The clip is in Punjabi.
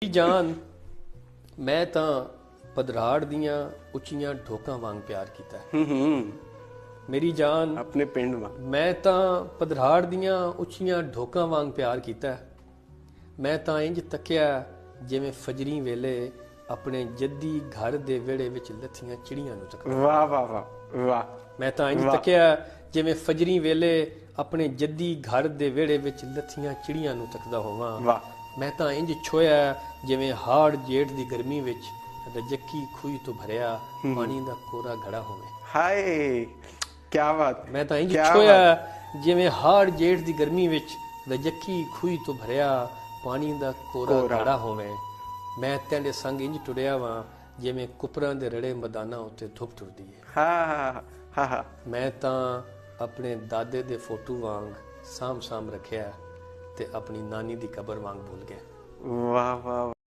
ਜਾਨ ਮੈਂ ਤਾਂ ਪਧਰਾੜ ਦੀਆਂ ਉੱਚੀਆਂ ਢੋਕਾਂ ਵਾਂਗ ਪਿਆਰ ਕੀਤਾ ਹੈ। ਮੇਰੀ ਜਾਨ ਆਪਣੇ ਪਿੰਡ ਵਾਂ। ਮੈਂ ਤਾਂ ਪਧਰਾੜ ਦੀਆਂ ਉੱਚੀਆਂ ਢੋਕਾਂ ਵਾਂਗ ਪਿਆਰ ਕੀਤਾ ਹੈ। ਮੈਂ ਤਾਂ ਇੰਜ ਤੱਕਿਆ ਜਿਵੇਂ ਫਜਰੀ ਵੇਲੇ ਆਪਣੇ ਜੱਦੀ ਘਰ ਦੇ ਵਿਹੜੇ ਵਿੱਚ ਲੱਥੀਆਂ ਚਿੜੀਆਂ ਨੂੰ ਤੱਕਦਾ। ਵਾਹ ਵਾਹ ਵਾਹ ਵਾਹ। ਮੈਂ ਤਾਂ ਇੰਜ ਤੱਕਿਆ ਜਿਵੇਂ ਫਜਰੀ ਵੇਲੇ ਆਪਣੇ ਜੱਦੀ ਘਰ ਦੇ ਵਿਹੜੇ ਵਿੱਚ ਲੱਥੀਆਂ ਚਿੜੀਆਂ ਨੂੰ ਤੱਕਦਾ ਹੋਵਾਂ। ਵਾਹ। ਮੈਂ ਤਾਂ ਇੰਜ ਛੋਇਆ ਜਿਵੇਂ ਹਾੜ ਜੇਠ ਦੀ ਗਰਮੀ ਵਿੱਚ ਰਜੱਕੀ ਖੂਹ ਤੋਂ ਭਰਿਆ ਪਾਣੀ ਦਾ ਕੋਰਾ ਘੜਾ ਹੋਵੇ। ਹਾਏ ਕੀ ਬਾਤ। ਮੈਂ ਤਾਂ ਇੰਜ ਛੋਇਆ ਜਿਵੇਂ ਹਾੜ ਜੇਠ ਦੀ ਗਰਮੀ ਵਿੱਚ ਰਜੱਕੀ ਖੂਹ ਤੋਂ ਭਰਿਆ ਪਾਣੀ ਦਾ ਕੋਰਾ ਘੜਾ ਹੋਵੇ। ਮੈਂ ਤੇਰੇ ਸੰਗ ਇੰਜ ਟੁਰਿਆ ਵਾਂ ਜਿਵੇਂ ਕੁਪਰਾਂ ਦੇ ਰੜੇ ਮੈਦਾਨਾਂ ਉੱਤੇ ਧੁੱਪ ਟੁਰਦੀ ਹੈ। ਹਾਂ। ਮੈਂ ਤਾਂ ਆਪਣੇ ਦਾਦੇ ਦੇ ਫੋਟੋ ਵਾਂਗ ਸਾਂਭ ਰੱਖਿਆ ਤੇ ਆਪਣੀ ਨਾਨੀ ਦੀ ਕਬਰ ਵਾਂਗ ਭੁੱਲ ਗਿਆ। ਵਾਹ ਵਾਹ।